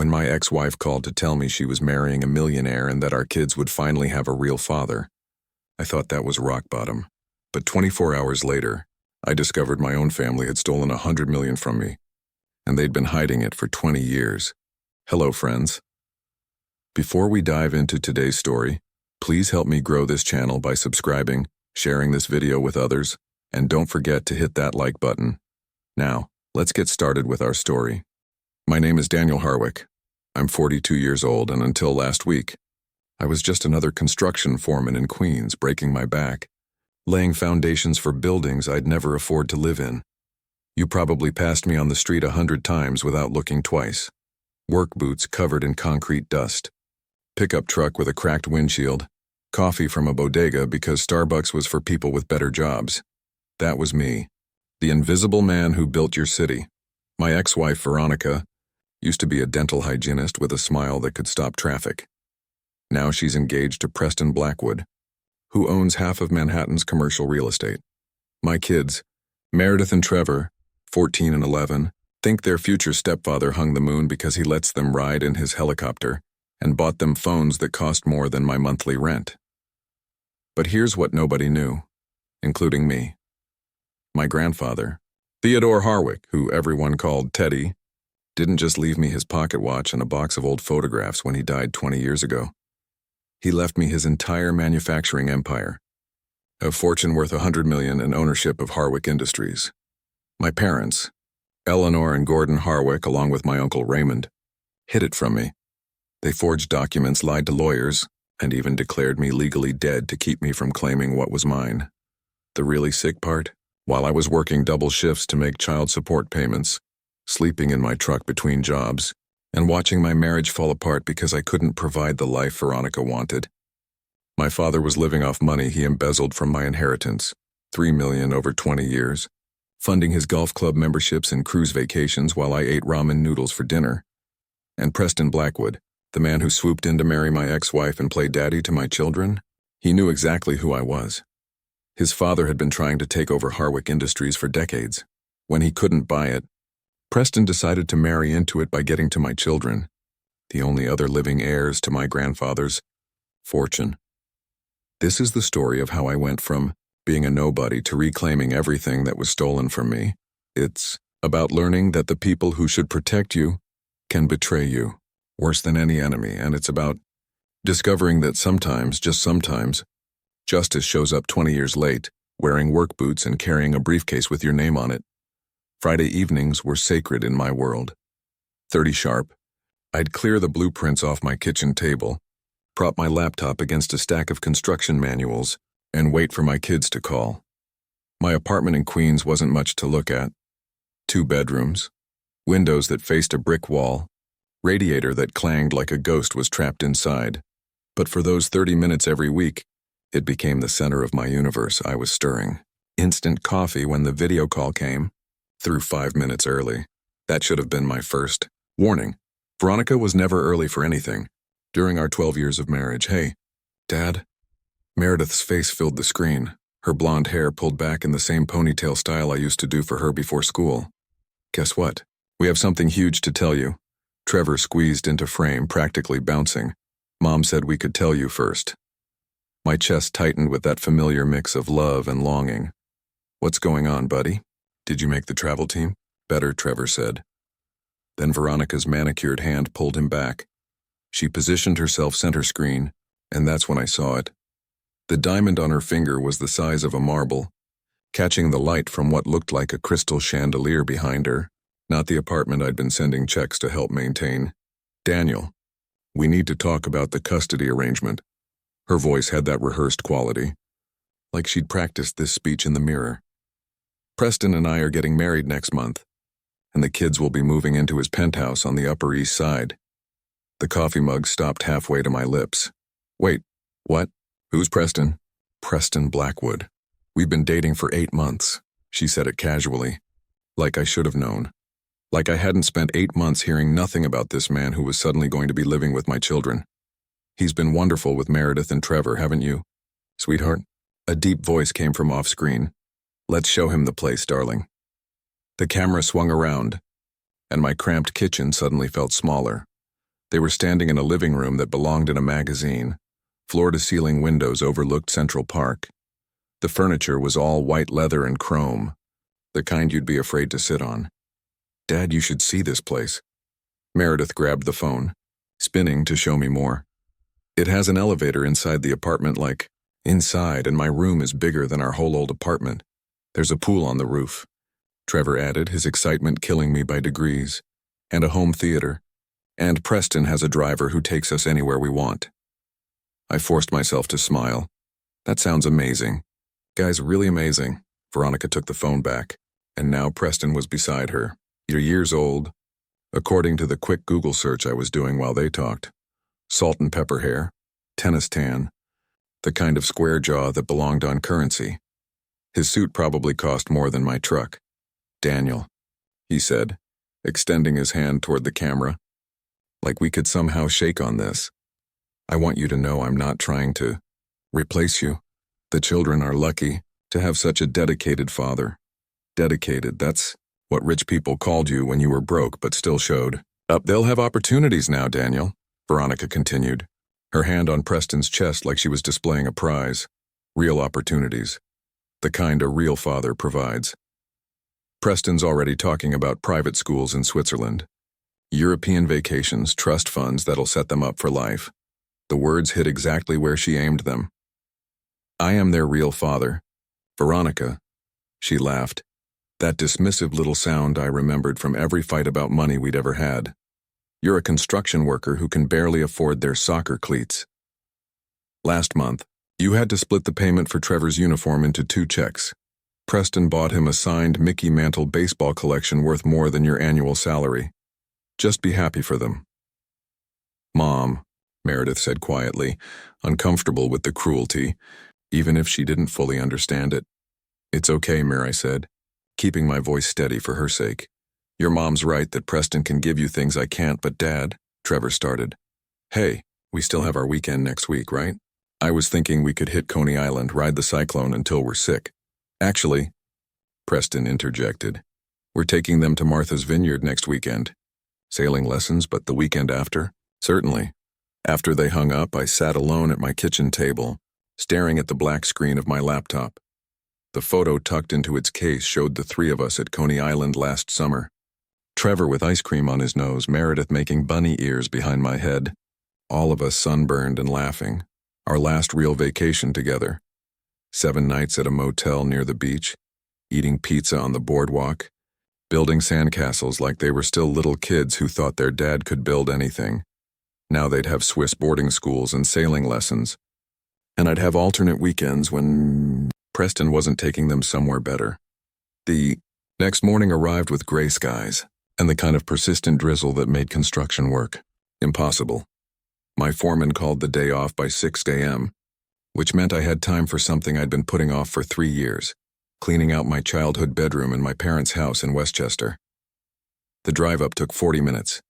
When my ex-wife called to tell me she was marrying a millionaire and that our kids would finally have a real father, I thought that was rock bottom. But 24 hours later, I discovered my own family had stolen $100 million from me, and they'd been hiding it for 20 years. Hello, friends. Before we dive into today's story, please help me grow this channel by subscribing, sharing this video with others, and don't forget to hit that like button. Now, let's get started with our story. My name is Daniel Harwick. I'm 42 years old, and until last week, I was just another construction foreman in Queens, breaking my back, laying foundations for buildings I'd never afford to live in. You probably passed me on the street 100 times without looking twice. Work boots covered in concrete dust, pickup truck with a cracked windshield, coffee from a bodega because Starbucks was for people with better jobs. That was me, the invisible man who built your city. My ex-wife, Veronica, used to be a dental hygienist with a smile that could stop traffic. Now she's engaged to Preston Blackwood, who owns half of Manhattan's commercial real estate. My kids, Meredith and Trevor, 14 and 11, think their future stepfather hung the moon because he lets them ride in his helicopter and bought them phones that cost more than my monthly rent. But here's what nobody knew, including me. My grandfather, Theodore Harwick, who everyone called Teddy, didn't just leave me his pocket watch and a box of old photographs when he died 20 years ago. He left me his entire manufacturing empire, a fortune worth $100 million and ownership of Harwick Industries. My parents, Eleanor and Gordon Harwick, along with my uncle Raymond, hid it from me. They forged documents, lied to lawyers, and even declared me legally dead to keep me from claiming what was mine. The really sick part? While I was working double shifts to make child support payments, sleeping in my truck between jobs, and watching my marriage fall apart because I couldn't provide the life Veronica wanted. My father was living off money he embezzled from my inheritance, $3 million over 20 years, funding his golf club memberships and cruise vacations while I ate ramen noodles for dinner. And Preston Blackwood, the man who swooped in to marry my ex-wife and play daddy to my children, he knew exactly who I was. His father had been trying to take over Harwick Industries for decades. When he couldn't buy it, Preston decided to marry into it by getting to my children, the only other living heirs to my grandfather's fortune. This is the story of how I went from being a nobody to reclaiming everything that was stolen from me. It's about learning that the people who should protect you can betray you, worse than any enemy, and it's about discovering that sometimes, just sometimes, justice shows up 20 years late, wearing work boots and carrying a briefcase with your name on it. Friday evenings were sacred in my world. 30 sharp, I'd clear the blueprints off my kitchen table, prop my laptop against a stack of construction manuals, and wait for my kids to call. My apartment in Queens wasn't much to look at. 2 bedrooms, windows that faced a brick wall, radiator that clanged like a ghost was trapped inside. But for those 30 minutes every week, it became the center of my universe. I was stirring. Instant coffee when the video call came, through 5 minutes early. That should have been my first warning. Veronica was never early for anything. During our 12 years of marriage, hey, Dad? Meredith's face filled the screen, her blonde hair pulled back in the same ponytail style I used to do for her before school. Guess what? We have something huge to tell you. Trevor squeezed into frame, practically bouncing. Mom said we could tell you first. My chest tightened with that familiar mix of love and longing. What's going on, buddy? Did you make the travel team? Better, Trevor said. Then Veronica's manicured hand pulled him back. She positioned herself center screen, and that's when I saw it. The diamond on her finger was the size of a marble, catching the light from what looked like a crystal chandelier behind her, not the apartment I'd been sending checks to help maintain. Daniel, we need to talk about the custody arrangement. Her voice had that rehearsed quality, like she'd practiced this speech in the mirror. Preston and I are getting married next month, and the kids will be moving into his penthouse on the Upper East Side. The coffee mug stopped halfway to my lips. Wait, what? Who's Preston? Preston Blackwood. We've been dating for 8 months, she said it casually, like I should have known. Like I hadn't spent 8 months hearing nothing about this man who was suddenly going to be living with my children. He's been wonderful with Meredith and Trevor, haven't you? Sweetheart? A deep voice came from off-screen. Let's show him the place, darling. The camera swung around, and my cramped kitchen suddenly felt smaller. They were standing in a living room that belonged in a magazine. Floor-to-ceiling windows overlooked Central Park. The furniture was all white leather and chrome, the kind you'd be afraid to sit on. "Dad, you should see this place." Meredith grabbed the phone, spinning to show me more. "It has an elevator inside the apartment, like inside, and my room is bigger than our whole old apartment. There's a pool on the roof," Trevor added, his excitement killing me by degrees. "And a home theater. And Preston has a driver who takes us anywhere we want." I forced myself to smile. "That sounds amazing. Guys, really amazing." Veronica took the phone back, and now Preston was beside her. "You're years old," according to the quick Google search I was doing while they talked. "Salt and pepper hair, tennis tan, the kind of square jaw that belonged on Currency. His suit probably cost more than my truck." "Daniel," he said, extending his hand toward the camera. "Like we could somehow shake on this. I want you to know I'm not trying to replace you. The children are lucky to have such a dedicated father. Dedicated, that's what rich people called you when you were broke but still showed up. They'll have opportunities now, Daniel," Veronica continued, her hand on Preston's chest like she was displaying a prize. "Real opportunities. The kind a real father provides. Preston's already talking about private schools in Switzerland. European vacations, trust funds that'll set them up for life." The words hit exactly where she aimed them. "I am their real father. Veronica," she laughed, that dismissive little sound I remembered from every fight about money we'd ever had. "You're a construction worker who can barely afford their soccer cleats. Last month, you had to split the payment for Trevor's uniform into 2 checks. Preston bought him a signed Mickey Mantle baseball collection worth more than your annual salary. Just be happy for them." "Mom," Meredith said quietly, uncomfortable with the cruelty, even if she didn't fully understand it. "It's okay, Mir," I said, keeping my voice steady for her sake. "Your mom's right that Preston can give you things I can't, but Dad," Trevor started. "Hey, we still have our weekend next week, right? I was thinking we could hit Coney Island, ride the cyclone until we're sick." "Actually," Preston interjected, "we're taking them to Martha's Vineyard next weekend. Sailing lessons, but the weekend after?" "Certainly." After they hung up, I sat alone at my kitchen table, staring at the black screen of my laptop. The photo tucked into its case showed the 3 of us at Coney Island last summer. Trevor with ice cream on his nose, Meredith making bunny ears behind my head. All of us sunburned and laughing. Our last real vacation together. 7 nights at a motel near the beach, eating pizza on the boardwalk, building sandcastles like they were still little kids who thought their dad could build anything. Now they'd have Swiss boarding schools and sailing lessons. And I'd have alternate weekends when Preston wasn't taking them somewhere better. The next morning arrived with gray skies and the kind of persistent drizzle that made construction work impossible. My foreman called the day off by 6 a.m., which meant I had time for something I'd been putting off for 3 years, cleaning out my childhood bedroom in my parents' house in Westchester. The drive up took 40 minutes,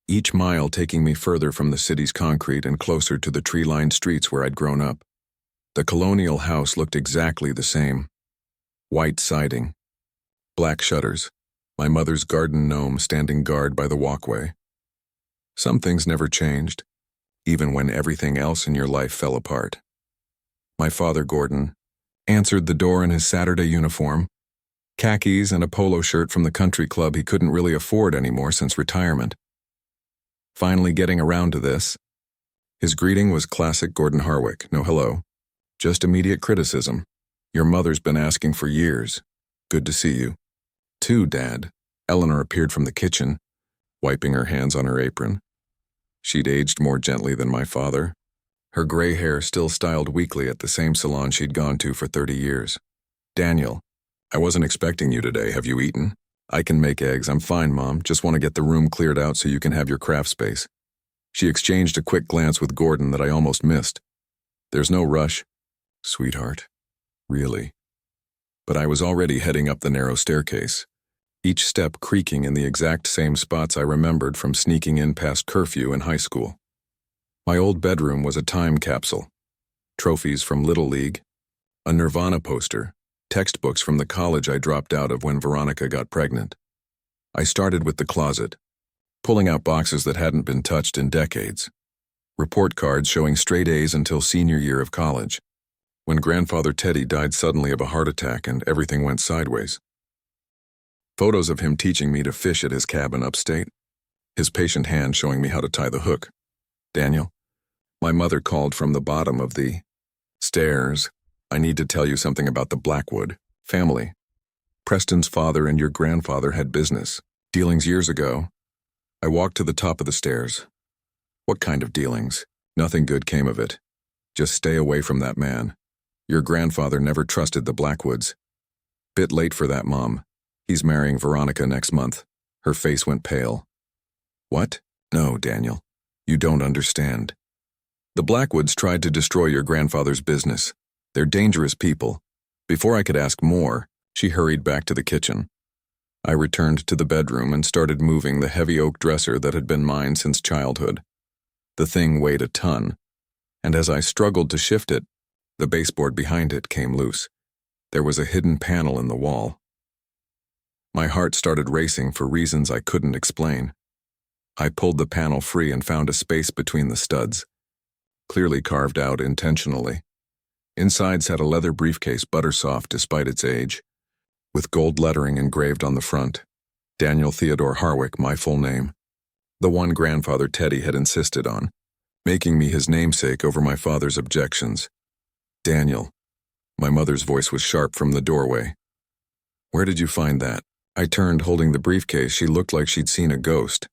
each mile taking me further from the city's concrete and closer to the tree-lined streets where I'd grown up. The colonial house looked exactly the same. White siding, black shutters, my mother's garden gnome standing guard by the walkway. Some things never changed, even when everything else in your life fell apart. My father, Gordon, answered the door in his Saturday uniform, khakis and a polo shirt from the country club he couldn't really afford anymore since retirement. Finally getting around to this, his greeting was classic Gordon Harwick, no hello, just immediate criticism. "Your mother's been asking for years. Good to see you." "Too, Dad." Eleanor appeared from the kitchen, wiping her hands on her apron. She'd aged more gently than my father, her gray hair still styled weekly at the same salon she'd gone to for 30 years. "Daniel, I wasn't expecting you today. Have you eaten?" "I can make eggs. I'm fine, Mom. Just want to get the room cleared out so you can have your craft space." She exchanged a quick glance with Gordon that I almost missed. "There's no rush." "Sweetheart, really?" But I was already heading up the narrow staircase, each step creaking in the exact same spots I remembered from sneaking in past curfew in high school. My old bedroom was a time capsule. Trophies from Little League, a Nirvana poster, textbooks from the college I dropped out of when Veronica got pregnant. I started with the closet, pulling out boxes that hadn't been touched in decades. Report cards showing straight A's until senior year of college, when grandfather Teddy died suddenly of a heart attack and everything went sideways. Photos of him teaching me to fish at his cabin upstate, his patient hand showing me how to tie the hook. Daniel, my mother called from the bottom of the stairs. I need to tell you something about the Blackwood family. Preston's father and your grandfather had business dealings years ago. I walked to the top of the stairs. What kind of dealings? Nothing good came of it. Just stay away from that man. Your grandfather never trusted the Blackwoods. Bit late for that, Mom. He's marrying Veronica next month. Her face went pale. What? No, Daniel. You don't understand. The Blackwoods tried to destroy your grandfather's business. They're dangerous people. Before I could ask more, she hurried back to the kitchen. I returned to the bedroom and started moving the heavy oak dresser that had been mine since childhood. The thing weighed a ton, and as I struggled to shift it, the baseboard behind it came loose. There was a hidden panel in the wall. My heart started racing for reasons I couldn't explain. I pulled the panel free and found a space between the studs, clearly carved out intentionally. Inside sat a leather briefcase, buttersoft despite its age, with gold lettering engraved on the front. Daniel Theodore Harwick, my full name. The one grandfather Teddy had insisted on, making me his namesake over my father's objections. Daniel. My mother's voice was sharp from the doorway. Where did you find that? I turned, holding the briefcase. She looked like she'd seen a ghost.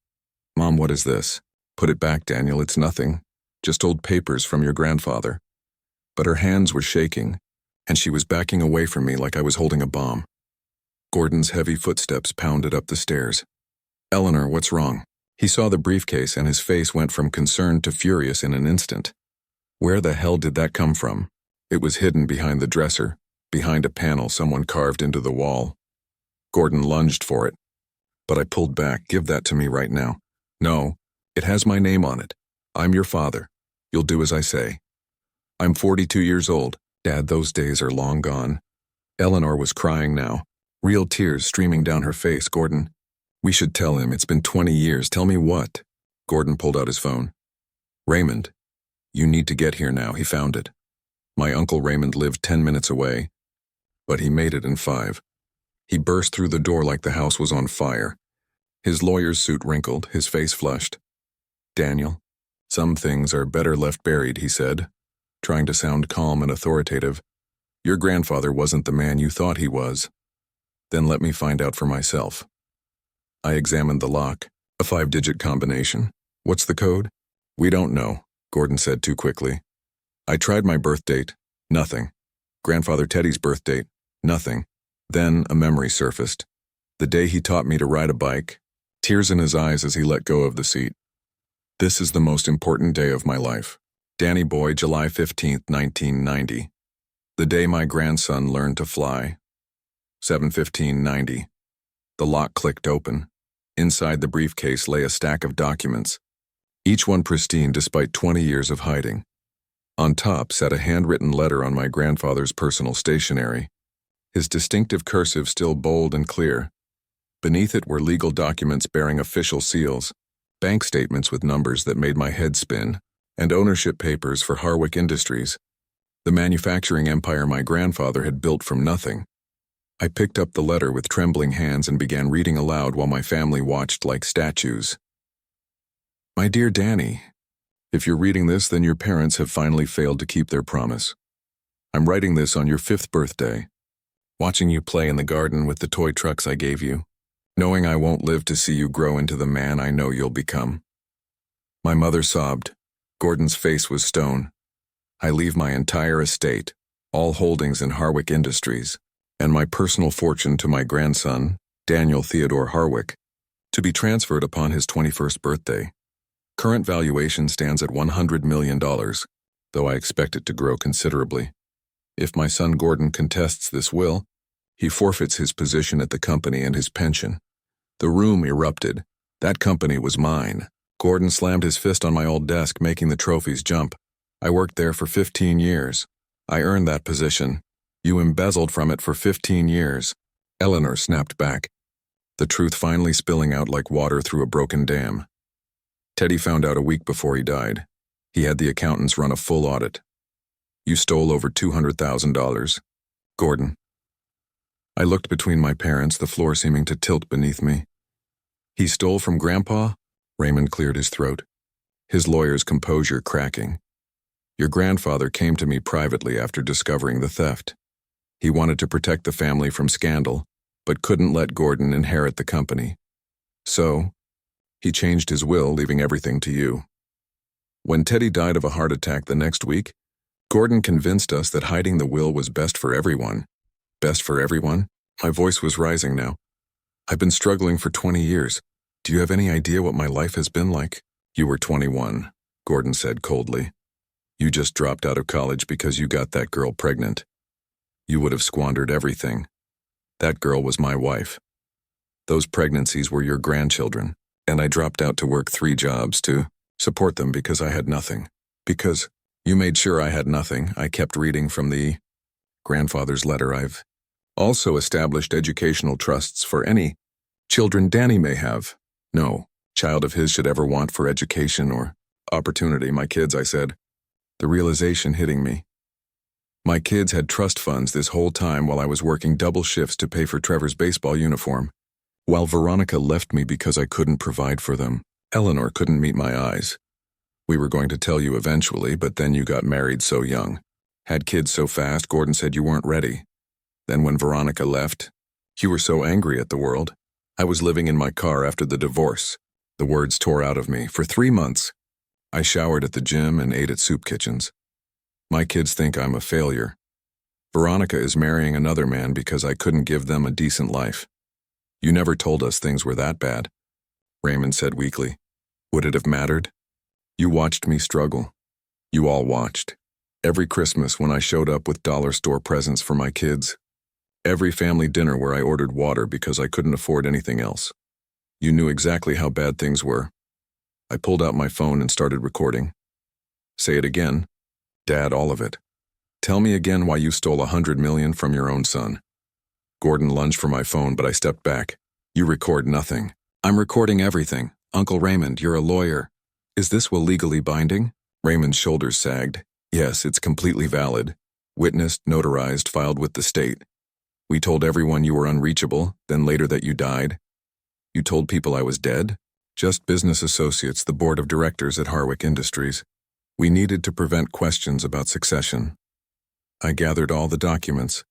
Mom, what is this? Put it back, Daniel. It's nothing. Just old papers from your grandfather. But her hands were shaking, and she was backing away from me like I was holding a bomb. Gordon's heavy footsteps pounded up the stairs. Eleanor, what's wrong? He saw the briefcase and his face went from concerned to furious in an instant. Where the hell did that come from? It was hidden behind the dresser, behind a panel someone carved into the wall. Gordon lunged for it, but I pulled back. Give that to me right now. No, it has my name on it. I'm your father. You'll do as I say. I'm 42 years old. Dad, those days are long gone. Eleanor was crying now, real tears streaming down her face. Gordon, we should tell him. It's been 20 years. Tell me what? Gordon pulled out his phone. Raymond, you need to get here now. He found it. My Uncle Raymond lived 10 minutes away, but he made it in 5. He burst through the door like the house was on fire. His lawyer's suit wrinkled, his face flushed. Daniel, some things are better left buried, he said, trying to sound calm and authoritative. Your grandfather wasn't the man you thought he was. Then let me find out for myself. I examined the lock, a 5-digit combination. What's the code? We don't know, Gordon said too quickly. I tried my birth date. Nothing. Grandfather Teddy's birth date. Nothing. Then a memory surfaced. The day he taught me to ride a bike, tears in his eyes as he let go of the seat. This is the most important day of my life. Danny Boy, July 15, 1990. The day my grandson learned to fly. 7/15/90. The lock clicked open. Inside the briefcase lay a stack of documents, each one pristine despite 20 years of hiding. On top sat a handwritten letter on my grandfather's personal stationery, his distinctive cursive still bold and clear. Beneath it were legal documents bearing official seals, bank statements with numbers that made my head spin, and ownership papers for Harwick Industries, the manufacturing empire my grandfather had built from nothing. I picked up the letter with trembling hands and began reading aloud while my family watched like statues. My dear Danny, if you're reading this, then your parents have finally failed to keep their promise. I'm writing this on your 5th birthday, watching you play in the garden with the toy trucks I gave you, knowing I won't live to see you grow into the man I know you'll become. My mother sobbed. Gordon's face was stone. I leave my entire estate, all holdings in Harwick Industries, and my personal fortune to my grandson, Daniel Theodore Harwick, to be transferred upon his 21st birthday. Current valuation stands at $100 million, though I expect it to grow considerably. If my son Gordon contests this will, he forfeits his position at the company and his pension. The room erupted. That company was mine. Gordon slammed his fist on my old desk, making the trophies jump. I worked there for 15 years. I earned that position. You embezzled from it for 15 years. Eleanor snapped back. the truth finally spilling out like water through a broken dam. Teddy found out a week before he died. He had the accountants run a full audit. You stole over $200,000. Gordon. I looked between my parents, the floor seeming to tilt beneath me. He stole from Grandpa? Raymond cleared his throat, his lawyer's composure cracking. Your grandfather came to me privately after discovering the theft. He wanted to protect the family from scandal, but couldn't let Gordon inherit the company. So, he changed his will, leaving everything to you. When Teddy died of a heart attack the next week, Gordon convinced us that hiding the will was best for everyone. Best for everyone? My voice was rising now. I've been struggling for 20 years. Do you have any idea what my life has been like? You were 21, Gordon said coldly. You just dropped out of college because you got that girl pregnant. You would have squandered everything. That girl was my wife. Those pregnancies were your grandchildren, and I dropped out to work 3 jobs to support them because I had nothing. Because you made sure I had nothing, I kept reading from the grandfather's letter. I've also established educational trusts for any children Danny may have. No child of his should ever want for education or opportunity. My kids, I said, the realization hitting me. My kids had trust funds this whole time while I was working double shifts to pay for Trevor's baseball uniform. While Veronica left me because I couldn't provide for them, Eleanor couldn't meet my eyes. We were going to tell you eventually, but then you got married so young. Had kids so fast, Gordon said you weren't ready. Then when Veronica left, you were so angry at the world. I was living in my car after the divorce. The words tore out of me. For 3 months, I showered at the gym and ate at soup kitchens. My kids think I'm a failure. Veronica is marrying another man because I couldn't give them a decent life. You never told us things were that bad, Raymond said weakly. Would it have mattered? You watched me struggle. You all watched. Every Christmas when I showed up with dollar store presents for my kids. Every family dinner where I ordered water because I couldn't afford anything else. You knew exactly how bad things were. I pulled out my phone and started recording. Say it again. Dad, all of it. Tell me again why you stole $100 million from your own son. Gordon lunged for my phone, but I stepped back. You record nothing. I'm recording everything. Uncle Raymond, you're a lawyer. Is this will legally binding? Raymond's shoulders sagged. Yes, it's completely valid. Witnessed, notarized, filed with the state. We told everyone you were unreachable, then later that you died. You told people I was dead? Just business associates, the board of directors at Harwick Industries. We needed to prevent questions about succession. I gathered all the documents.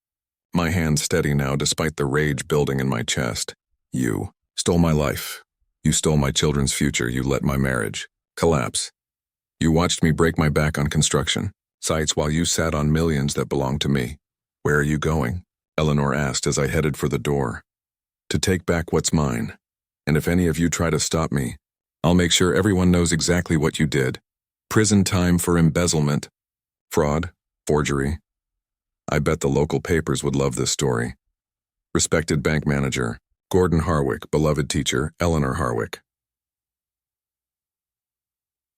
My hands steady now despite the rage building in my chest. You stole my life. You stole my children's future. You let my marriage collapse. You watched me break my back on construction sites while you sat on millions that belonged to me. Where are you going? Eleanor asked as I headed for the door. To take back what's mine. And if any of you try to stop me, I'll make sure everyone knows exactly what you did. Prison time for embezzlement, fraud, forgery. I bet the local papers would love this story. Respected bank manager, Gordon Harwick. Beloved teacher, Eleanor Harwick.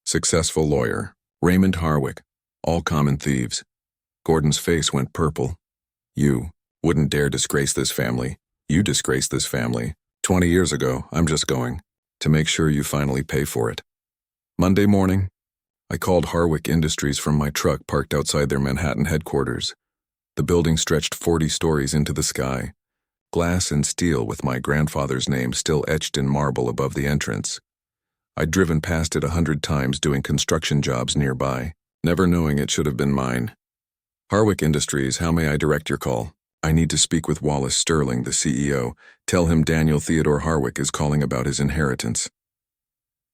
Successful lawyer, Raymond Harwick. All common thieves. Gordon's face went purple. You wouldn't dare disgrace this family. You disgraced this family. 20 years ago, I'm just going to make sure you finally pay for it. Monday morning, I called Harwick Industries from my truck parked outside their Manhattan headquarters. The building stretched 40 stories into the sky, glass and steel with my grandfather's name still etched in marble above the entrance. I'd driven past it 100 times doing construction jobs nearby, never knowing it should have been mine. Harwick Industries, how may I direct your call? I need to speak with Wallace Sterling, the CEO. Tell him Daniel Theodore Harwick is calling about his inheritance.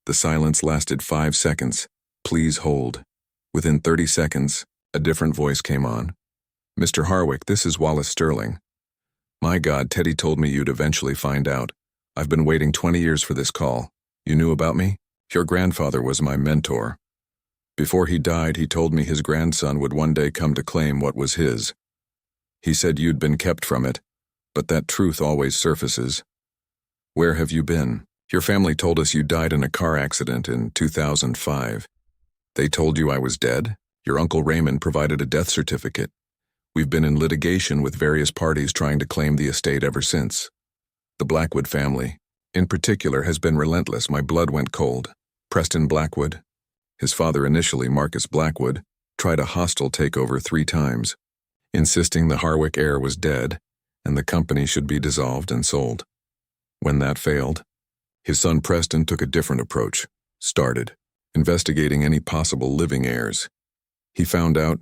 The silence lasted 5 seconds. Please hold. Within 30 seconds, a different voice came on. Mr. Harwick, this is Wallace Sterling. My God, Teddy told me you'd eventually find out. I've been waiting 20 years for this call. You knew about me? Your grandfather was my mentor. Before he died, he told me his grandson would one day come to claim what was his. He said you'd been kept from it, but that truth always surfaces. Where have you been? Your family told us you died in a car accident in 2005. They told you I was dead? Your Uncle Raymond provided a death certificate. We've been in litigation with various parties trying to claim the estate ever since. The Blackwood family, in particular, has been relentless. My blood went cold. Preston Blackwood, his father initially, Marcus Blackwood, tried a hostile takeover 3 times, insisting the Harwick heir was dead and the company should be dissolved and sold. When that failed, his son Preston took a different approach, started investigating any possible living heirs. He found out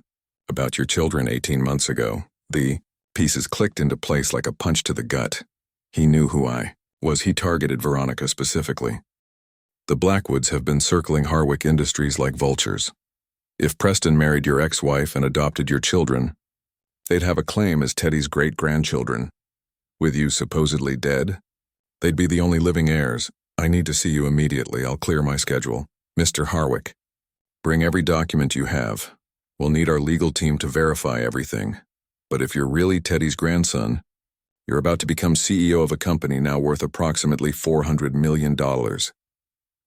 about your children 18 months ago. The pieces clicked into place like a punch to the gut. He knew who I was. He targeted Veronica specifically. The Blackwoods have been circling Harwick Industries like vultures. If Preston married your ex-wife and adopted your children, they'd have a claim as Teddy's great-grandchildren. With you supposedly dead, they'd be the only living heirs. I need to see you immediately. I'll clear my schedule. Mr. Harwick, bring every document you have. We'll need our legal team to verify everything. But if you're really Teddy's grandson, you're about to become CEO of a company now worth approximately $400 million.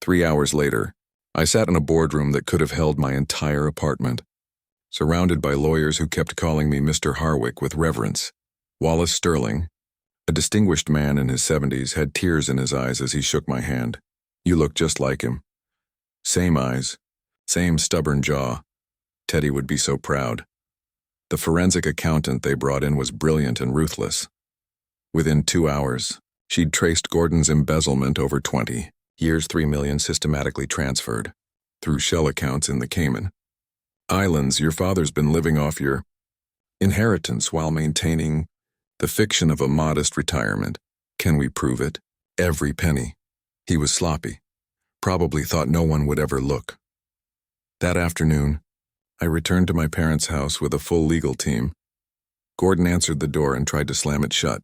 3 hours later, I sat in a boardroom that could have held my entire apartment, surrounded by lawyers who kept calling me Mr. Harwick with reverence. Wallace Sterling, a distinguished man in his 70s, had tears in his eyes as he shook my hand. You look just like him. Same eyes, same stubborn jaw. Teddy would be so proud. The forensic accountant they brought in was brilliant and ruthless. Within 2 hours, she'd traced Gordon's embezzlement over 20 years, $3 million systematically transferred through shell accounts in the Cayman Islands. Your father's been living off your inheritance while maintaining the fiction of a modest retirement. Can we prove it? Every penny. He was sloppy. Probably thought no one would ever look. That afternoon, I returned to my parents' house with a full legal team. Gordon answered the door and tried to slam it shut,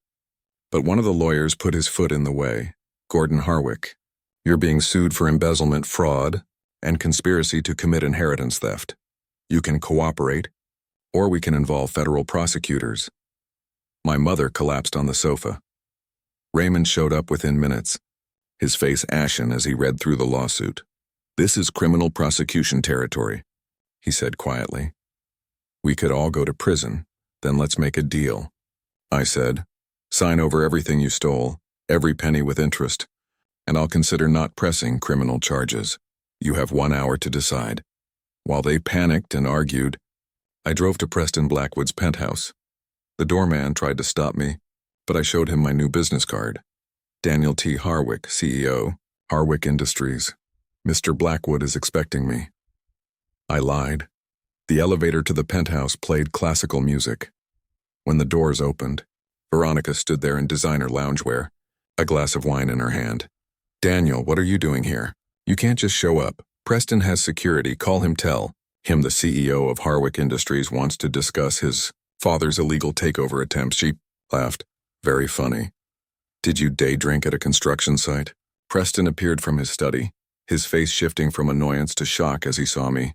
but one of the lawyers put his foot in the way. Gordon Harwick, you're being sued for embezzlement, fraud, and conspiracy to commit inheritance theft. You can cooperate, or we can involve federal prosecutors. My mother collapsed on the sofa. Raymond showed up within minutes, his face ashen as he read through the lawsuit. This is criminal prosecution territory, he said quietly. We could all go to prison, then let's make a deal. I said, sign over everything you stole, every penny with interest, and I'll consider not pressing criminal charges. You have 1 hour to decide. While they panicked and argued, I drove to Preston Blackwood's penthouse. The doorman tried to stop me, but I showed him my new business card. Daniel T. Harwick, CEO, Harwick Industries. Mr. Blackwood is expecting me. I lied. The elevator to the penthouse played classical music. When the doors opened, Veronica stood there in designer loungewear, a glass of wine in her hand. Daniel, what are you doing here? You can't just show up. Preston has security. Call him, tell him the CEO of Harwick Industries wants to discuss his father's illegal takeover attempts. She laughed. Very funny. Did you day drink at a construction site? Preston appeared from his study, his face shifting from annoyance to shock as he saw me.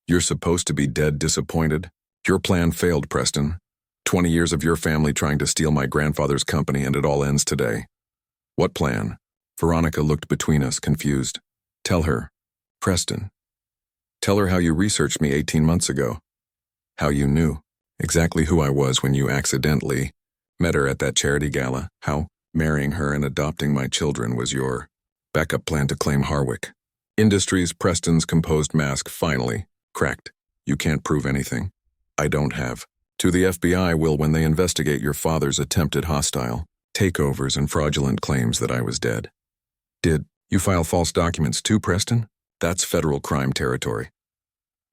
You're supposed to be dead disappointed. Your plan failed, Preston. 20 years of your family trying to steal my grandfather's company, and it all ends today. What plan? Veronica looked between us, confused. Tell her, Preston. Tell her how you researched me 18 months ago. How you knew exactly who I was when you accidentally met her at that charity gala. How marrying her and adopting my children was your backup plan to claim Harwick Industries. Preston's composed mask finally cracked. You can't prove anything. I don't have. To the FBI will when they investigate your father's attempted hostile takeovers and fraudulent claims that I was dead. Did you file false documents too, Preston? That's federal crime territory.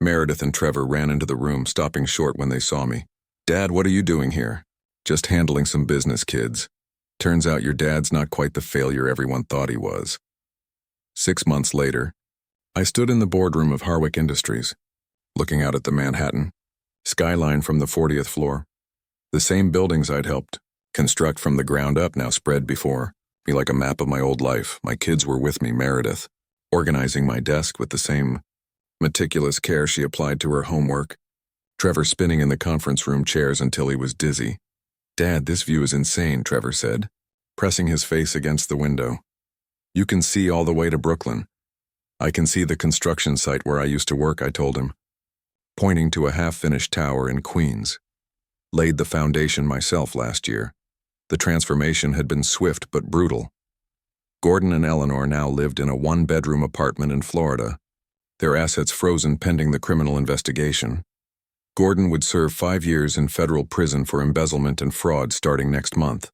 Meredith and Trevor ran into the room, stopping short when they saw me. Dad, what are you doing here? Just handling some business, kids. Turns out your dad's not quite the failure everyone thought he was. 6 months later, I stood in the boardroom of Harwick Industries, looking out at the Manhattan skyline from the 40th floor. The same buildings I'd helped construct from the ground up now spread before me like a map of my old life. My kids were with me, Meredith, organizing my desk with the same meticulous care she applied to her homework. Trevor spinning in the conference room chairs until he was dizzy. Dad, this view is insane, Trevor said, pressing his face against the window. You can see all the way to Brooklyn. I can see the construction site where I used to work, I told him, pointing to a half-finished tower in Queens. Laid the foundation myself last year. The transformation had been swift but brutal. Gordon and Eleanor now lived in a one-bedroom apartment in Florida, their assets frozen pending the criminal investigation. Gordon would serve 5 years in federal prison for embezzlement and fraud starting next month.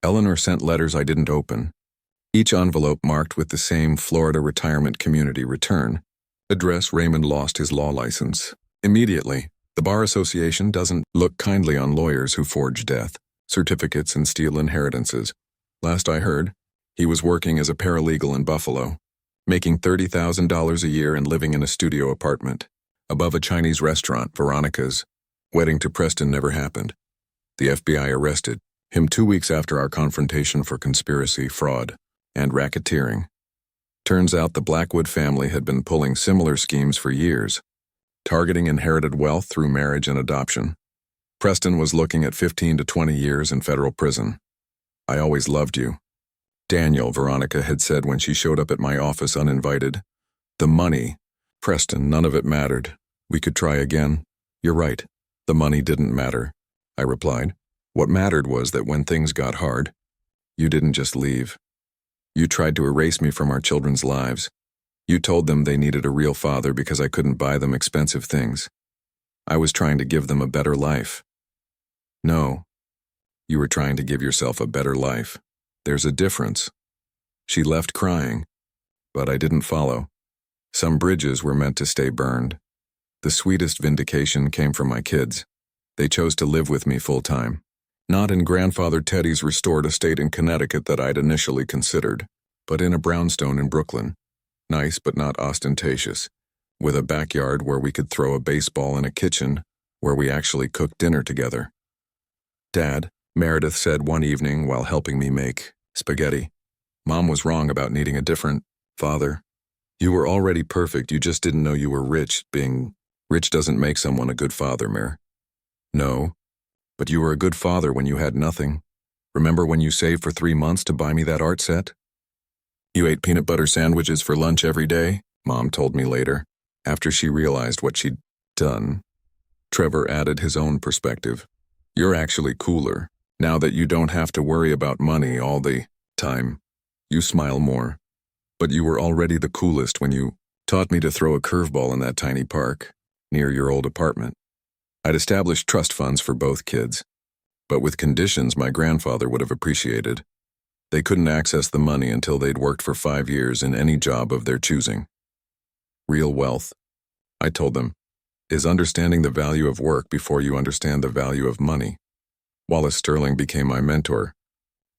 Eleanor sent letters I didn't open, each envelope marked with the same Florida Retirement Community return. Address: Raymond lost his law license. Immediately. The Bar Association doesn't look kindly on lawyers who forge death certificates and steal inheritances. Last I heard, he was working as a paralegal in Buffalo, making $30,000 a year and living in a studio apartment above a Chinese restaurant, Veronica's. Wedding to Preston never happened. The FBI arrested him 2 weeks after our confrontation for conspiracy, fraud, and racketeering. Turns out the Blackwood family had been pulling similar schemes for years, targeting inherited wealth through marriage and adoption. Preston was looking at 15 to 20 years in federal prison. I always loved you, Daniel, Veronica had said when she showed up at my office uninvited. The money. Preston, none of it mattered. We could try again. You're right. The money didn't matter, I replied. What mattered was that when things got hard, you didn't just leave. You tried to erase me from our children's lives. You told them they needed a real father because I couldn't buy them expensive things. I was trying to give them a better life. No, you were trying to give yourself a better life. There's a difference. She left crying, but I didn't follow. Some bridges were meant to stay burned. The sweetest vindication came from my kids. They chose to live with me full-time. Not in Grandfather Teddy's restored estate in Connecticut that I'd initially considered, but in a brownstone in Brooklyn. Nice but not ostentatious, with a backyard where we could throw a baseball and a kitchen where we actually cooked dinner together. Dad, Meredith said one evening while helping me make spaghetti, Mom was wrong about needing a different father. You were already perfect, you just didn't know you were rich. Being rich doesn't make someone a good father, Mare. No, but you were a good father when you had nothing. Remember when you saved for 3 months to buy me that art set? You ate peanut butter sandwiches for lunch every day, Mom told me later, after she realized what she'd done. Trevor added his own perspective. You're actually cooler, now that you don't have to worry about money all the time. You smile more. But you were already the coolest when you taught me to throw a curveball in that tiny park, near your old apartment. I'd established trust funds for both kids, but with conditions my grandfather would have appreciated. They couldn't access the money until they'd worked for 5 years in any job of their choosing. Real wealth, I told them, is understanding the value of work before you understand the value of money. Wallace Sterling became my mentor,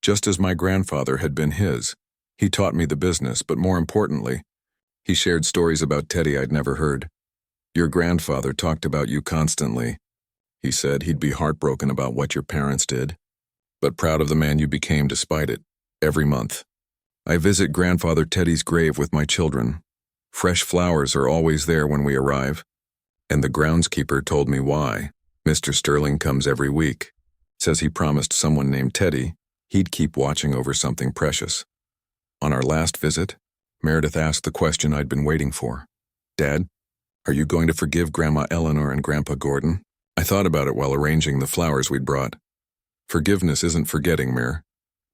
just as my grandfather had been his. He taught me the business, but more importantly, he shared stories about Teddy I'd never heard. Your grandfather talked about you constantly. He said he'd be heartbroken about what your parents did, but proud of the man you became despite it. Every month, I visit Grandfather Teddy's grave with my children. Fresh flowers are always there when we arrive, and the groundskeeper told me why. Mr. Sterling comes every week, says he promised someone named Teddy he'd keep watching over something precious. On our last visit, Meredith asked the question I'd been waiting for. Dad, are you going to forgive Grandma Eleanor and Grandpa Gordon? I thought about it while arranging the flowers we'd brought. Forgiveness isn't forgetting, Mare,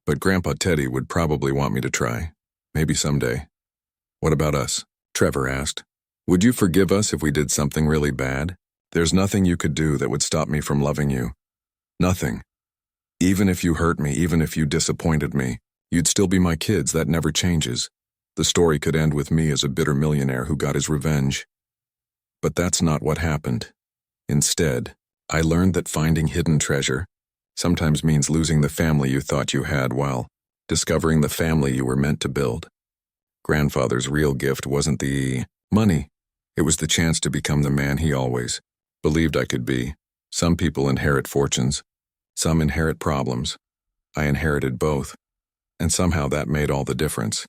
but Grandpa Teddy would probably want me to try. Maybe someday. What about us? Trevor asked. Would you forgive us if we did something really bad? There's nothing you could do that would stop me from loving you. Nothing. Even if you hurt me, even if you disappointed me, you'd still be my kids. That never changes. The story could end with me as a bitter millionaire who got his revenge. But that's not what happened. Instead, I learned that finding hidden treasure sometimes means losing the family you thought you had while discovering the family you were meant to build. Grandfather's real gift wasn't the money. It was the chance to become the man he always believed I could be. Some people inherit fortunes. Some inherit problems. I inherited both, and somehow that made all the difference.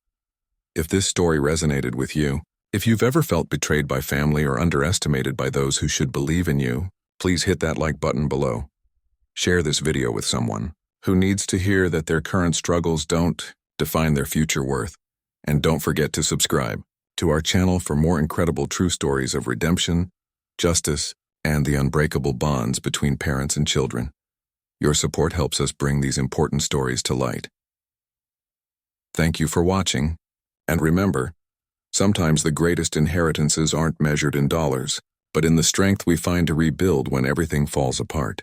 If this story resonated with you, if you've ever felt betrayed by family or underestimated by those who should believe in you, please hit that like button below. Share this video with someone who needs to hear that their current struggles don't define their future worth. And don't forget to subscribe to our channel for more incredible true stories of redemption, justice, and the unbreakable bonds between parents and children. Your support helps us bring these important stories to light. Thank you for watching, and remember, sometimes the greatest inheritances aren't measured in dollars, but in the strength we find to rebuild when everything falls apart.